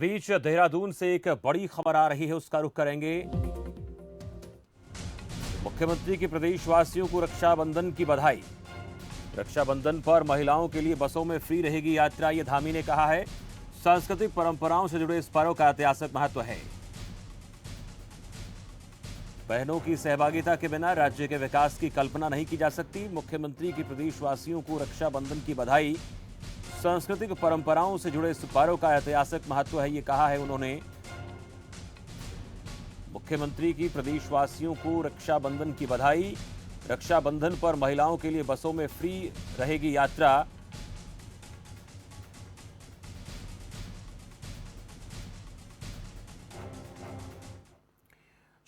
बीच देहरादून से एक बड़ी खबर आ रही है, उसका रुख करेंगे। मुख्यमंत्री की प्रदेशवासियों को रक्षाबंधन की बधाई। रक्षाबंधन पर महिलाओं के लिए बसों में फ्री रहेगी यात्रा, ये धामी ने कहा है। सांस्कृतिक परंपराओं से जुड़े इस पर्व का ऐतिहासिक महत्व है। बहनों की सहभागिता के बिना राज्य के विकास की कल्पना नहीं की जा सकती। मुख्यमंत्री की प्रदेशवासियों को रक्षाबंधन की बधाई। सांस्कृतिक परंपराओं से जुड़े इस पर्व का ऐतिहासिक महत्व है, ये कहा है उन्होंने। मुख्यमंत्री की प्रदेशवासियों को रक्षाबंधन की बधाई। रक्षाबंधन पर महिलाओं के लिए बसों में फ्री रहेगी यात्रा।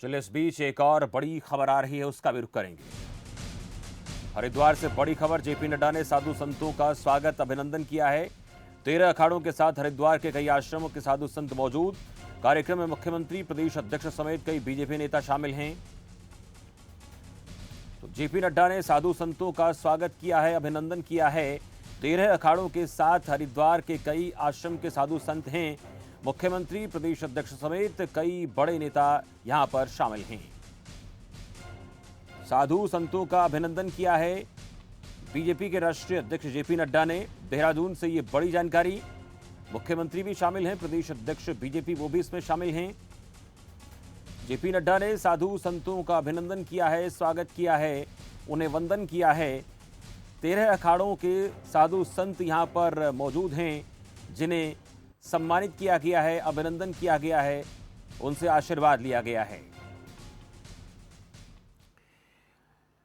चलिए, इस बीच एक और बड़ी खबर आ रही है, उसका भी रुख करेंगे। हरिद्वार से बड़ी खबर। जेपी नड्डा ने साधु संतों का स्वागत अभिनंदन किया है। 13 अखाड़ों के साथ हरिद्वार के कई आश्रमों के साधु संत मौजूद। कार्यक्रम में मुख्यमंत्री, प्रदेश अध्यक्ष समेत कई बीजेपी नेता शामिल हैं। तो जेपी नड्डा ने साधु संतों का स्वागत किया है, अभिनंदन किया है। 13 अखाड़ों के साथ हरिद्वार के कई आश्रम के साधु संत हैं। मुख्यमंत्री, प्रदेश अध्यक्ष समेत कई बड़े नेता यहां पर शामिल हैं। साधु संतों का अभिनंदन किया है बीजेपी के राष्ट्रीय अध्यक्ष जेपी नड्डा ने। देहरादून से ये बड़ी जानकारी। मुख्यमंत्री भी शामिल हैं, प्रदेश अध्यक्ष बीजेपी वो भी इसमें शामिल हैं। जेपी नड्डा ने साधु संतों का अभिनंदन किया है, स्वागत किया है, उन्हें वंदन किया है। 13 अखाड़ों के साधु संत यहां पर मौजूद हैं, जिन्हें सम्मानित किया गया है, अभिनंदन किया गया है, उनसे आशीर्वाद लिया गया है।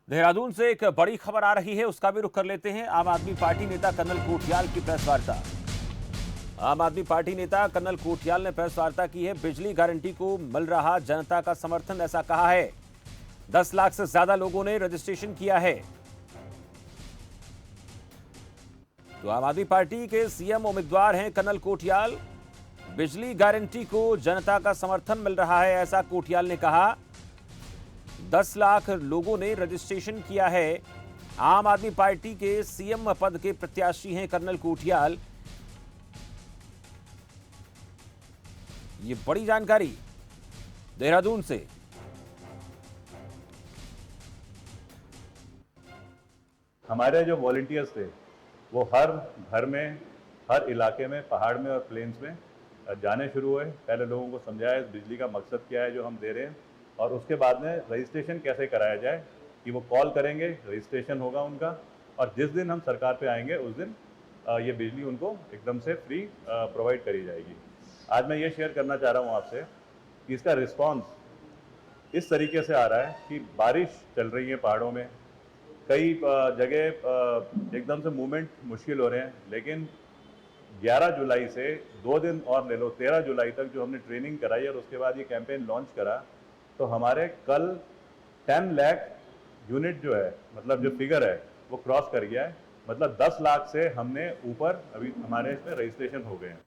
देहरादून से एक बड़ी खबर आ रही है, उसका भी रुख कर लेते हैं। आम आदमी पार्टी नेता कर्नल कोठियाल की प्रेस वार्ता। आम आदमी पार्टी नेता कर्नल कोठियाल ने प्रेस वार्ता की है। बिजली गारंटी को मिल रहा जनता का समर्थन, ऐसा कहा है। 10 लाख से ज्यादा लोगों ने रजिस्ट्रेशन किया है। तो आम आदमी पार्टी के सीएम उम्मीदवार हैं कर्नल कोठियाल। बिजली गारंटी को जनता का समर्थन मिल रहा है, ऐसा कोठियाल ने कहा। 10 लाख लोगों ने रजिस्ट्रेशन किया है। आम आदमी पार्टी के सीएम पद के प्रत्याशी हैं कर्नल कोठियाल। ये बड़ी जानकारी देहरादून से। हमारे जो वॉलंटियर्स थे वो हर घर में, हर इलाके में, पहाड़ में और प्लेन्स में जाने शुरू हुए। पहले लोगों को समझाया इस बिजली का मकसद क्या है जो हम दे रहे हैं, और उसके बाद में रजिस्ट्रेशन कैसे कराया जाए कि वो कॉल करेंगे, रजिस्ट्रेशन होगा उनका, और जिस दिन हम सरकार पे आएंगे उस दिन ये बिजली उनको एकदम से फ्री प्रोवाइड करी जाएगी। आज मैं ये शेयर करना चाह रहा हूँ आपसे कि इसका रिस्पॉन्स इस तरीके से आ रहा है कि बारिश चल रही है पहाड़ों में, कई जगह एकदम से मूवमेंट मुश्किल हो रहे हैं, लेकिन 11 जुलाई से 2 दिन और ले लो, 13 जुलाई तक जो हमने ट्रेनिंग कराई और उसके बाद ये कैंपेन लॉन्च करा, तो हमारे कल 10 लाख यूनिट जो है, मतलब जो फिगर है वो क्रॉस कर गया है। मतलब 10 लाख से हमने ऊपर अभी हमारे इसमें रजिस्ट्रेशन हो गए हैं।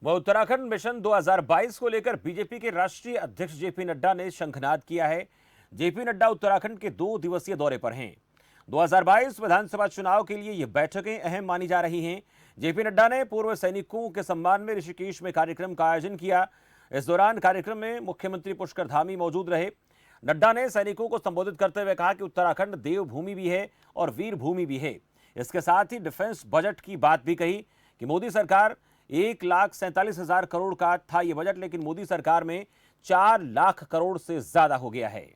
वह उत्तराखंड मिशन 2022 को लेकर बीजेपी के राष्ट्रीय अध्यक्ष जेपी नड्डा ने शंखनाद किया है। जेपी नड्डा उत्तराखंड के 2 दिवसीय दौरे पर हैं। 2022 विधानसभा चुनाव के लिए ये बैठकें अहम मानी जा रही हैं। जेपी नड्डा ने पूर्व सैनिकों के सम्मान में ऋषिकेश में कार्यक्रम का आयोजन किया। इस दौरान कार्यक्रम में मुख्यमंत्री पुष्कर धामी मौजूद रहे। नड्डा ने सैनिकों को संबोधित करते हुए कहा कि उत्तराखंड देवभूमि भी है और वीर भूमि भी है। इसके साथ ही डिफेंस बजट की बात भी कही कि मोदी सरकार 1,47,000 करोड़ का था ये बजट, लेकिन मोदी सरकार में 4 लाख करोड़ से ज्यादा हो गया है।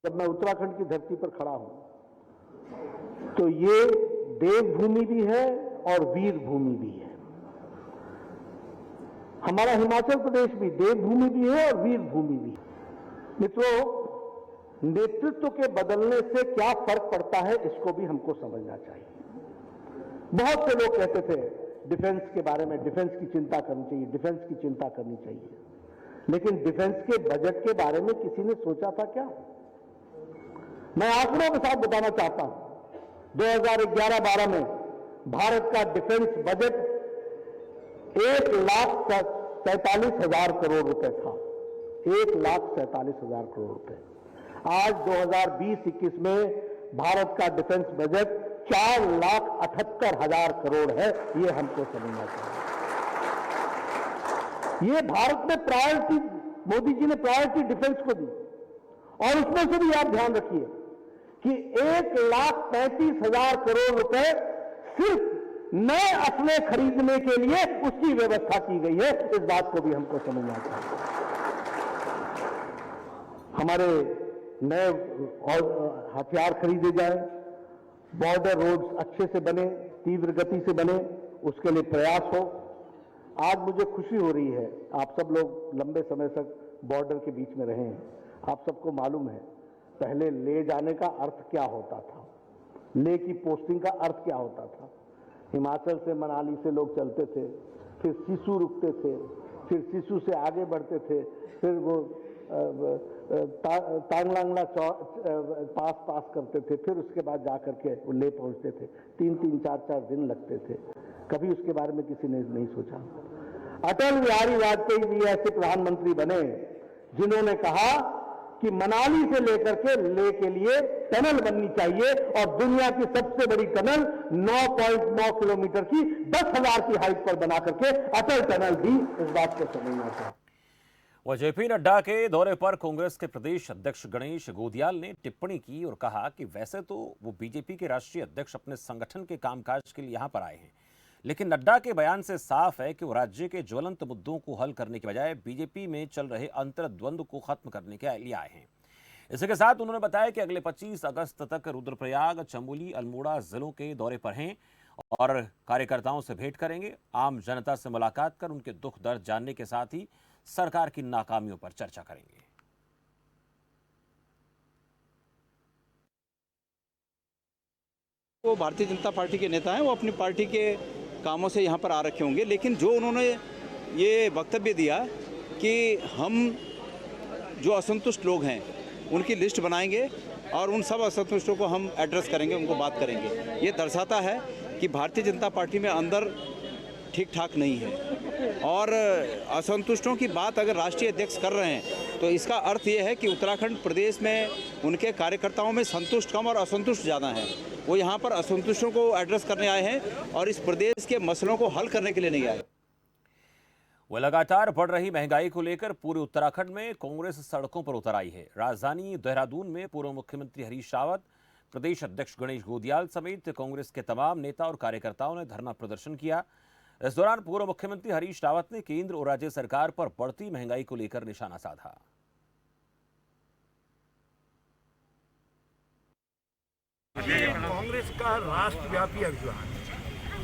जब मैं उत्तराखंड की धरती पर खड़ा हूं तो ये देवभूमि भी है और वीर भूमि भी है। हमारा हिमाचल प्रदेश भी देवभूमि भी है और वीर भूमि भी है। मित्रों, नेतृत्व के बदलने से क्या फर्क पड़ता है, इसको भी हमको समझना चाहिए। बहुत से लोग कहते थे डिफेंस के बारे में, डिफेंस की चिंता करनी चाहिए, डिफेंस की चिंता करनी चाहिए, लेकिन डिफेंस के बजट के बारे में किसी ने सोचा था क्या? मैं आंकड़ों के साथ बताना चाहता हूं। 2011-12 में भारत का डिफेंस बजट 1,47,000 करोड़ रुपए था। 1,47,000 करोड़ रुपए। आज 2020-21 में भारत का डिफेंस बजट 4,78,000 करोड़ है, ये हमको समझना चाहिए। ये भारत में प्रायोरिटी, मोदी जी ने प्रायोरिटी डिफेंस को दी, और उसमें से भी आप ध्यान रखिए कि 1,35,000 करोड़ रुपए सिर्फ नए असले खरीदने के लिए उसकी व्यवस्था की गई है। इस बात को भी हमको समझना चाहिए। हमारे नए और हथियार खरीदे जाए, बॉर्डर रोड्स अच्छे से बने, तीव्र गति से बने, उसके लिए प्रयास हो। आज मुझे खुशी हो रही है, आप सब लोग लंबे समय तक बॉर्डर के बीच में रहे हैं, आप सबको मालूम है पहले ले जाने का अर्थ क्या होता था, ले की पोस्टिंग का अर्थ क्या होता था। हिमाचल से मनाली से लोग चलते थे, फिर सिसु रुकते थे, फिर सिसु से आगे बढ़ते थे, फिर वो तांगलांगला पास करते थे, फिर उसके बाद जाकर के वो ले पहुंचते थे। 3-3, 4-4 दिन लगते थे। कभी उसके बारे में किसी ने नहीं सोचा। अटल बिहारी वाजपेयी जी ऐसे प्रधानमंत्री बने जिन्होंने कहा कि मनाली से लेकर के ले के लिए टनल बननी चाहिए, और दुनिया की सबसे बड़ी टनल 9.9 किलोमीटर की 10,000 की हाइट पर बना करके अटल टनल भी, इस बात को समझना चाहिए। वह जेपी नड्डा के दौरे पर कांग्रेस के प्रदेश अध्यक्ष गणेश गोदियाल ने टिप्पणी की और कहा कि वैसे तो वो बीजेपी के राष्ट्रीय अध्यक्ष अपने संगठन के कामकाज के लिए यहां पर आए हैं, लेकिन नड्डा के बयान से साफ है कि वो राज्य के ज्वलंत मुद्दों को हल करने के बजाय बीजेपी में चल रहे अंतर्द्वंद को खत्म करने के लिए आए हैं। इसी के साथ उन्होंने बताया कि अगले 25 अगस्त तक रुद्रप्रयाग, चमोली, अल्मोड़ा जिलों के दौरे पर हैं और कार्यकर्ताओं से भेंट करेंगे। आम जनता से मुलाकात कर उनके दुख दर्द जानने के साथ ही सरकार की नाकामियों पर चर्चा करेंगे। वो भारतीय जनता पार्टी के नेता हैं, वो अपनी पार्टी के कामों से यहाँ पर आ रखे होंगे, लेकिन जो उन्होंने ये वक्तव्य दिया कि हम जो असंतुष्ट लोग हैं उनकी लिस्ट बनाएंगे और उन सब असंतुष्टों को हम एड्रेस करेंगे, उनको बात करेंगे, ये दर्शाता है कि भारतीय जनता पार्टी में अंदर ठीक ठाक नहीं है। और असंतुष्टों की बात अगर राष्ट्रीय अध्यक्ष कर रहे हैं तो इसका अर्थ ये है कि उत्तराखंड प्रदेश में उनके कार्यकर्ताओं में संतुष्ट कम और असंतुष्ट ज़्यादा हैं। वो यहाँ पर असंतुष्टों को एड्रेस करने आए हैं और इस प्रदेश के मसलों को हल करने के लिए नहीं आए। वह लगातार बढ़ रही महंगाई को लेकर पूरे उत्तराखंड में कांग्रेस सड़कों पर उतर आई है। राजधानी देहरादून में पूर्व मुख्यमंत्री हरीश रावत, प्रदेश अध्यक्ष गणेश गोदियाल समेत कांग्रेस के तमाम नेता और कार्यकर्ताओं ने धरना प्रदर्शन किया। इस दौरान पूर्व मुख्यमंत्री हरीश रावत ने केंद्र और राज्य सरकार पर बढ़ती महंगाई को लेकर निशाना साधा। कांग्रेस का राष्ट्रव्यापी अभियान,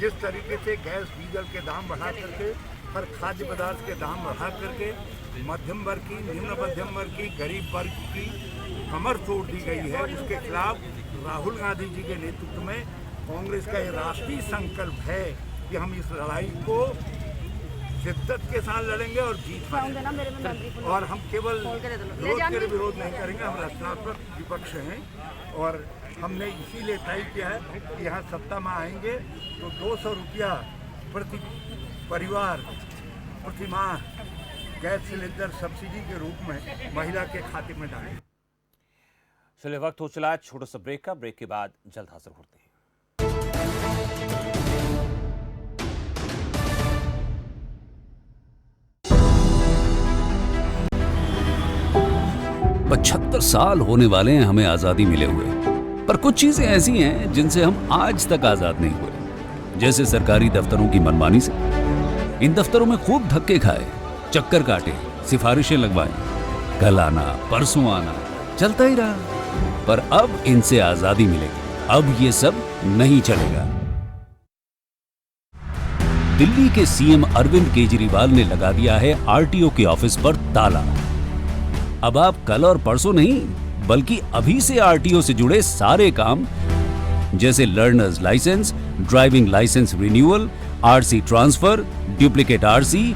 जिस तरीके से गैस डीजल के दाम बढ़ा करके, हर खाद्य पदार्थ के दाम बढ़ा करके मध्यम वर्ग की, निम्न मध्यम वर्ग की, गरीब वर्ग की कमर तोड़ दी गई है, उसके खिलाफ राहुल गांधी जी के नेतृत्व में कांग्रेस का ये राष्ट्रीय संकल्प है कि हम इस लड़ाई को शिद्दत के साथ लड़ेंगे और जीत पाएंगे। और हम केवल विरोध के विरोध नहीं करेंगे, हम रचनात्मक विपक्ष हैं और हमने इसीलिए तय किया है कि यहाँ सत्ता में आएंगे तो 200 रुपया प्रति परिवार प्रति माह गैस सिलेंडर सब्सिडी के रूप में महिला के खाते में डालें। चलिए, वक्त हो चला छोटा सा ब्रेक का। ब्रेक के बाद जल्द हाजिर होते हैं। 75 साल होने वाले हैं हमें आजादी मिले हुए, पर कुछ चीजें ऐसी हैं जिनसे हम आज तक आजाद नहीं हुए। जैसे सरकारी दफ्तरों की मनमानी से। इन दफ्तरों में खूब धक्के खाए, चक्कर काटे, सिफारिशें लगवाई, कल आना परसों आना, चलता ही रहा। पर अब इनसे आजादी मिलेगी, अब ये सब नहीं चलेगा। दिल्ली के सीएम अरविंद केजरीवाल ने लगा दिया है आरटीओ के ऑफिस पर ताला। अब आप कल और परसों नहीं, बल्कि अभी से आरटीओ से जुड़े सारे काम जैसे learners licence, driving licence renewal, RC transfer, duplicate RC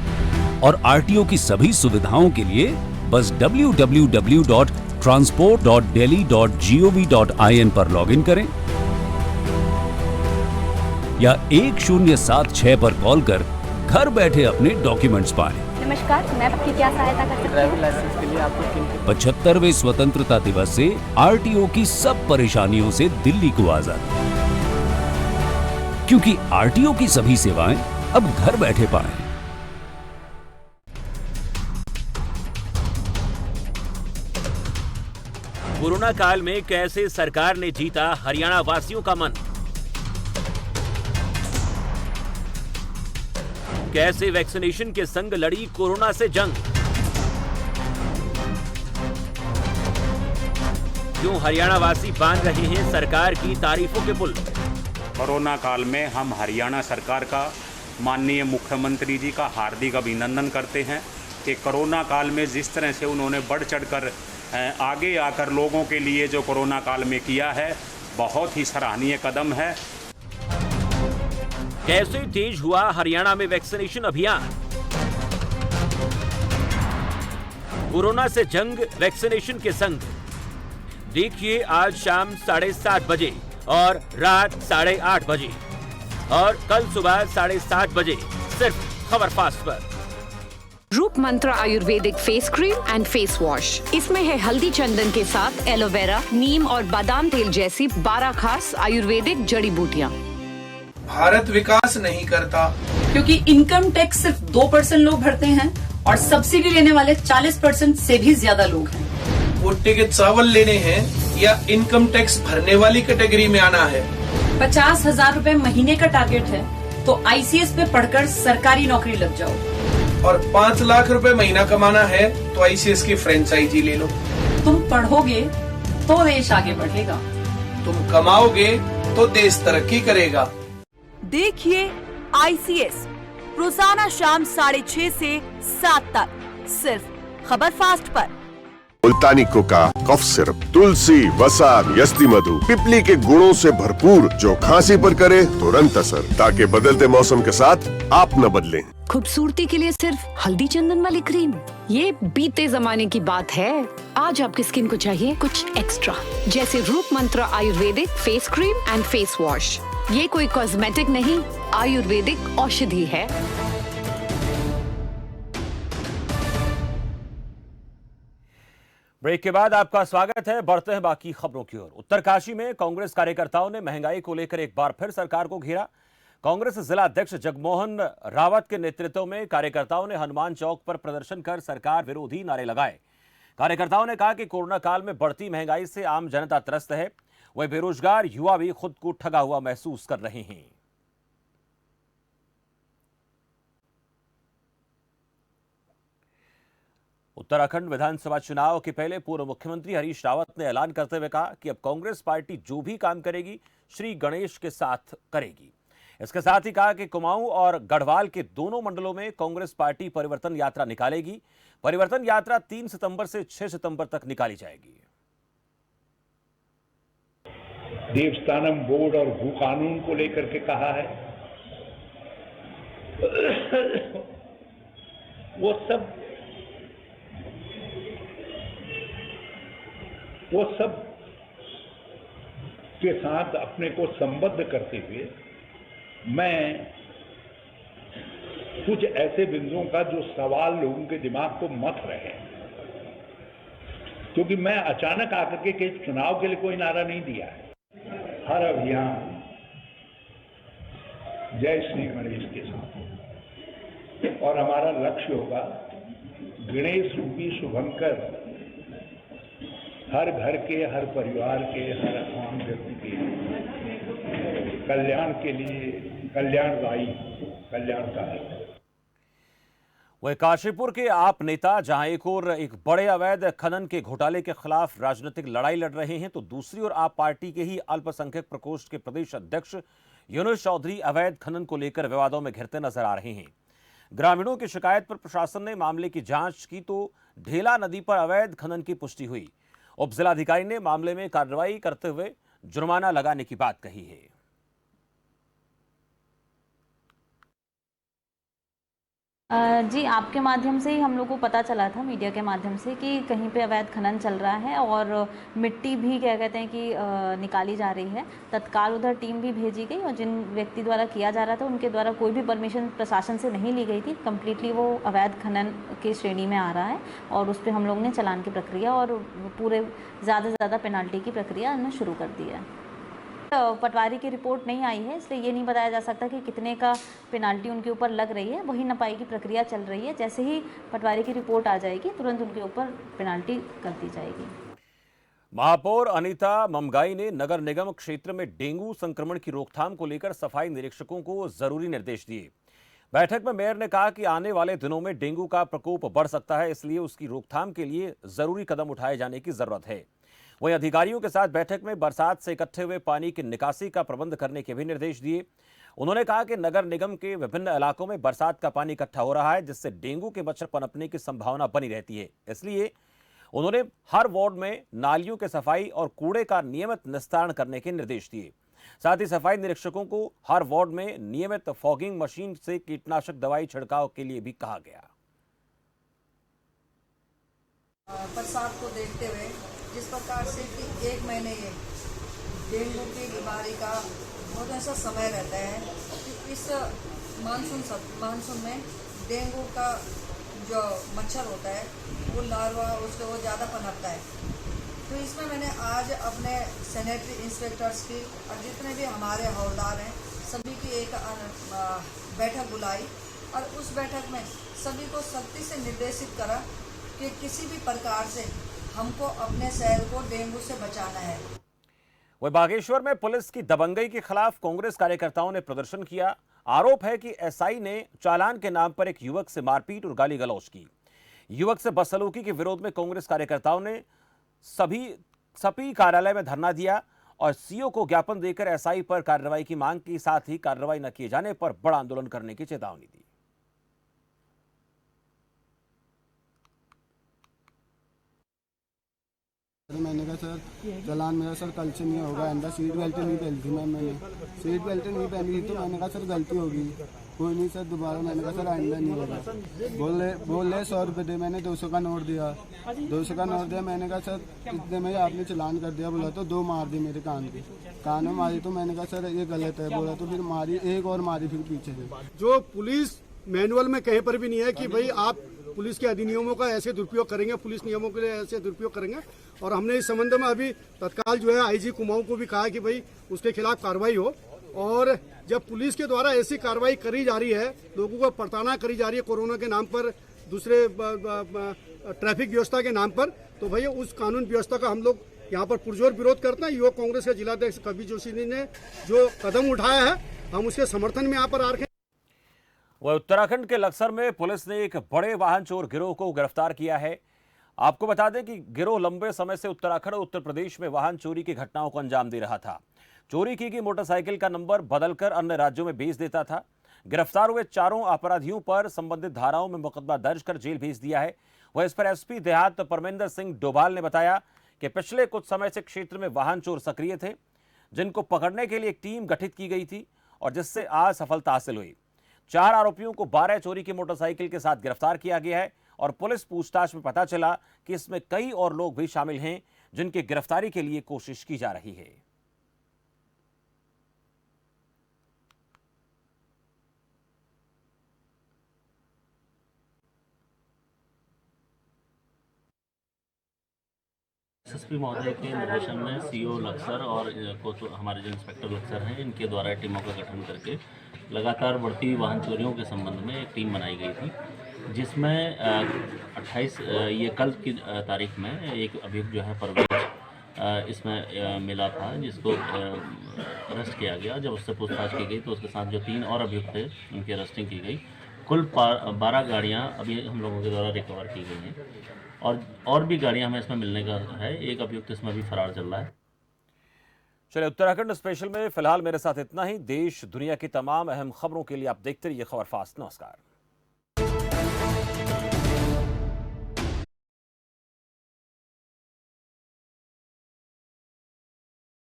और आरटीओ की सभी सुविधाओं के लिए बस www.transport.delhi.gov.in पर लॉगिन करें या 1076 पर कॉल कर घर बैठे अपने डॉक्यूमेंट्स पाएं। नमस्कार, मैं आपकी क्या सहायता कर सकती हूँ? ड्राइविंग लाइसेंस के लिए आपको किन 75वें स्वतंत्रता दिवस से आरटीओ की सब परेशानियों से दिल्ली को आजादी, क्योंकि आरटीओ की सभी सेवाएं अब घर बैठे पाएं। कोरोना काल में कैसे सरकार ने जीता हरियाणा वासियों का मन, कैसे वैक्सीनेशन के संग लड़ी कोरोना से जंग, क्यों हरियाणा वासी बांध रहे हैं सरकार की तारीफों के पुल। कोरोना काल में हम हरियाणा सरकार का, माननीय मुख्यमंत्री जी का हार्दिक अभिनंदन करते हैं कि कोरोना काल में जिस तरह से उन्होंने बढ़ चढ़कर आगे आकर लोगों के लिए जो कोरोना काल में किया है, बहुत ही सराहनीय कदम है। कैसे तेज हुआ हरियाणा में वैक्सीनेशन अभियान, कोरोना से जंग वैक्सीनेशन के संग। देखिए आज शाम 7:30 बजे और रात 8:30 बजे और कल सुबह 7:30 बजे सिर्फ खबर फास्ट पर। Roop Mantra ayurvedic face cream and face wash. इसमें है हल्दी चंदन के साथ एलोवेरा, नीम और बादाम तेल जैसी 12 खास आयुर्वेदिक जड़ी बूटियाँ। भारत विकास नहीं करता क्योंकि इनकम टैक्स सिर्फ 2% लोग भरते हैं और सब्सिडी लेने वाले 40% से भी ज्यादा लोग हैं। भुट्टे के चावल लेने हैं या इनकम टैक्स भरने वाली कैटेगरी में आना है। 50,000 रूपए महीने का टारगेट है तो ICS पे पढ़कर सरकारी नौकरी लग जाओ, और 5 लाख रुपए महीना कमाना है तो ICS की फ्रेंचाइजी ले लो। तुम पढ़ोगे तो देश आगे बढ़ेगा, तुम कमाओगे तो देश तरक्की करेगा। देखिए ICS रोजाना शाम 6:30 से 7 तक सिर्फ खबर फास्ट पर। मुल्तानी कोका, कफ सिरप, तुलसी, वसा, यस्ती मधु, पिपली के गुणों से भरपूर, जो खांसी पर करे तुरंत असर, ताकि बदलते मौसम के साथ आप न बदलें। खूबसूरती के लिए सिर्फ हल्दी चंदन वाली क्रीम, ये बीते जमाने की बात है। आज आपकी स्किन को चाहिए कुछ एक्स्ट्रा, जैसे Roop Mantra ayurvedic face cream and face wash. ये कोई कॉस्मेटिक नहीं, आयुर्वेदिक औषधि है। ब्रेक के बाद आपका स्वागत है। बढ़ते हैं बाकी खबरों की ओर। उत्तरकाशी में कांग्रेस कार्यकर्ताओं ने महंगाई को लेकर एक बार फिर सरकार को घेरा। कांग्रेस जिला अध्यक्ष जगमोहन रावत के नेतृत्व में कार्यकर्ताओं ने हनुमान चौक पर प्रदर्शन कर सरकार विरोधी नारे लगाए। कार्यकर्ताओं ने कहा कि कोरोना काल में बढ़ती महंगाई से आम जनता त्रस्त है, वह बेरोजगार युवा भी खुद को ठगा हुआ महसूस कर रहे हैं। उत्तराखंड विधानसभा चुनाव के पहले पूर्व मुख्यमंत्री हरीश रावत ने ऐलान करते हुए कहा कि अब कांग्रेस पार्टी जो भी काम करेगी श्री गणेश के साथ करेगी। इसके साथ ही कहा कि कुमाऊं और गढ़वाल के दोनों मंडलों में कांग्रेस पार्टी परिवर्तन यात्रा निकालेगी। परिवर्तन यात्रा 3 सितंबर से 6 सितंबर तक निकाली जाएगी। देवस्थानम बोर्ड और भू कानून को लेकर के कहा है, वो सब के साथ अपने को संबद्ध करते हुए मैं कुछ ऐसे बिंदुओं का जो सवाल लोगों के दिमाग को मथ रहे हैं, क्योंकि मैं अचानक आकर के चुनाव के लिए कोई नारा नहीं दिया है। हर अभियान जय श्री गणेश के साथ, और हमारा लक्ष्य होगा गणेश रूपी शुभंकर हर घर के, हर परिवार के, हर आम व्यक्ति के कल्याण के लिए कल्याणदायी, कल्याणकारी। वह काशीपुर के आप नेता जहां एक ओर एक बड़े अवैध खनन के घोटाले के खिलाफ राजनीतिक लड़ाई लड़ रहे हैं, तो दूसरी ओर आप पार्टी के ही अल्पसंख्यक प्रकोष्ठ के प्रदेश अध्यक्ष यूनुस चौधरी अवैध खनन को लेकर विवादों में घिरते नजर आ रहे हैं। ग्रामीणों की शिकायत पर प्रशासन ने मामले की जांच की तो ढेला नदी पर अवैध खनन की पुष्टि हुई। उप जिलाधिकारी ने मामले में कार्रवाई करते हुए जुर्माना लगाने की बात कही है। जी, आपके माध्यम से ही हम लोग को पता चला था, मीडिया के माध्यम से, कि कहीं पे अवैध खनन चल रहा है और मिट्टी भी क्या कहते हैं कि निकाली जा रही है। तत्काल उधर टीम भी भेजी गई और जिन व्यक्ति द्वारा किया जा रहा था उनके द्वारा कोई भी परमिशन प्रशासन से नहीं ली गई थी। कम्प्लीटली वो अवैध खनन की श्रेणी में आ रहा है और उस पर हम लोग ने चालान की प्रक्रिया और पूरे ज़्यादा से ज़्यादा पेनाल्टी की प्रक्रिया हमने शुरू कर दी है। पटवारी की रिपोर्ट नहीं आई है, इसलिए ये नहीं बताया जा सकता कि कितने का पेनाल्टी उनके ऊपर लग रही है। वही नपाई की प्रक्रिया चल रही है। जैसे ही पटवारी की रिपोर्ट आ जाएगी तुरंत उनके ऊपर पेनाल्टी कर दी जाएगी। महापौर अनीता ममगाई ने नगर निगम क्षेत्र में डेंगू संक्रमण की रोकथाम को लेकर सफाई निरीक्षकों को जरूरी निर्देश दिए। बैठक में मेयर ने कहा कि आने वाले दिनों में डेंगू का प्रकोप बढ़ सकता है, इसलिए उसकी रोकथाम के लिए जरूरी कदम उठाए जाने की जरूरत है। वहीं अधिकारियों के साथ बैठक में बरसात से इकट्ठे हुए पानी की निकासी का प्रबंध करने के भी निर्देश दिए। उन्होंने कहा कि नगर निगम के विभिन्न इलाकों में बरसात का पानी इकट्ठा हो रहा है, जिससे डेंगू के मच्छर पनपने की संभावना बनी रहती है। इसलिए उन्होंने हर वार्ड में नालियों की सफाई और कूड़े का नियमित निस्तारण करने के निर्देश दिए। साथ ही सफाई निरीक्षकों को हर वार्ड में नियमित फॉगिंग मशीन से कीटनाशक दवाई छिड़काव के लिए भी कहा गया। बरसात को देखते हुए जिस प्रकार से कि 1 महीने ये डेंगू की बीमारी का बहुत ऐसा समय रहता है कि इस मानसून में डेंगू का जो मच्छर होता है वो लार्वा उसको वो ज़्यादा पनपता है। तो इसमें मैंने आज अपने सैनिटरी इंस्पेक्टर्स की और जितने भी हमारे हवलदार हैं सभी की एक बैठक बुलाई और उस बैठक में सभी को सख्ती से निर्देशित करा कि किसी भी प्रकार से हमको अपने शहर को डेंगू से बचाना है। वहीं बागेश्वर में पुलिस की दबंगई के खिलाफ कांग्रेस कार्यकर्ताओं ने प्रदर्शन किया। आरोप है कि एसआई ने चालान के नाम पर एक युवक से मारपीट और गाली गलौज की। युवक से बदसलूकी के विरोध में कांग्रेस कार्यकर्ताओं ने सपी कार्यालय में धरना दिया और सीओ को ज्ञापन देकर एसआई पर कार्रवाई की मांग की। साथ ही कार्रवाई न किए जाने पर बड़ा आंदोलन करने की चेतावनी दी। मैंने कहा सर चालान मेरा सर कल से नहीं होगा, अंदर सीट बेल्ट नहीं पहनी थी मैंने सीट बेल्ट नहीं पहनी थी तो मैंने कहा सर गलती होगी, कोई नहीं सर दोबारा। मैंने कहा सर आइंदा नहीं होगा। बोल रहे 100 रुपये दे, मैंने 200 का नोट दिया, 200 का नोट दिया। मैंने कहा सर इतने में आपने चालान कर दिया। बोला तो 2 मार दी मेरे कान में मारी। तो मैंने कहा सर ये गलत है। बोला तो फिर मारी, एक और मारी फिर पीछे से। जो पुलिस मैनुअल में कहीं पर भी नहीं है कि भाई आप पुलिस के अधिनियमों का ऐसे दुरुपयोग करेंगे, पुलिस नियमों के लिए ऐसे दुरुपयोग करेंगे। और हमने इस संबंध में अभी तत्काल जो है आईजी कुमाऊं को भी कहा कि भाई उसके खिलाफ कार्रवाई हो। और जब पुलिस के द्वारा ऐसी कार्रवाई करी जा रही है, लोगों को प्रताड़ना करी जा रही है कोरोना के नाम पर, दूसरे ट्रैफिक व्यवस्था के नाम पर, तो भाई उस कानून व्यवस्था का हम लोग यहाँ पर पुरजोर विरोध करते हैं। युवक कांग्रेस के जिलाध्यक्ष कवि जोशी ने जो कदम उठाया है हम उसके समर्थन में यहाँ पर आ रहे हैं। वह उत्तराखंड के लक्सर में पुलिस ने एक बड़े वाहन चोर गिरोह को गिरफ्तार किया है। आपको बता दें कि गिरोह लंबे समय से उत्तराखंड और उत्तर प्रदेश में वाहन चोरी की घटनाओं को अंजाम दे रहा था। चोरी की गई मोटरसाइकिल का नंबर बदलकर अन्य राज्यों में बेच देता था। गिरफ्तार हुए चारों अपराधियों पर संबंधित धाराओं में मुकदमा दर्ज कर जेल भेज दिया है। वह इस पर एसपी देहात परमेंद्र सिंह डोभाल ने बताया कि पिछले कुछ समय से क्षेत्र में वाहन चोर सक्रिय थे, जिनको पकड़ने के लिए एक टीम गठित की गई थी और जिससे आज सफलता हासिल हुई। 4 आरोपियों को 12 चोरी की मोटरसाइकिल के साथ गिरफ्तार किया गया है और पुलिस पूछताछ में पता चला कि इसमें कई और लोग भी शामिल हैं, जिनकी गिरफ्तारी के लिए कोशिश की जा रही है। एसएसपी महोदय के निर्देशन में सीओ लक्सर और को तो हमारे जो इंस्पेक्टर लक्सर हैं इनके द्वारा टीमों का गठन करके लगातार बढ़ती हुई वाहन चोरियों के संबंध में एक टीम बनाई गई थी, जिसमें 28 ये कल की तारीख में एक अभियुक्त जो है परवेज इसमें मिला था, जिसको अरेस्ट किया गया। जब उससे पूछताछ की गई तो उसके साथ जो 3 और अभियुक्त थे उनकी अरेस्टिंग की गई। कुल 12 गाड़ियाँ अभी हम लोगों के द्वारा रिकवर की गई हैं और भी गाड़ियां हमें इसमें मिलने का है। एक अभियुक्त इसमें भी फरार चल रहा है। चलिए, उत्तराखंड स्पेशल में फिलहाल मेरे साथ इतना ही। देश दुनिया की तमाम अहम खबरों के लिए आप देखते रहिए खबर फास्ट। नमस्कार।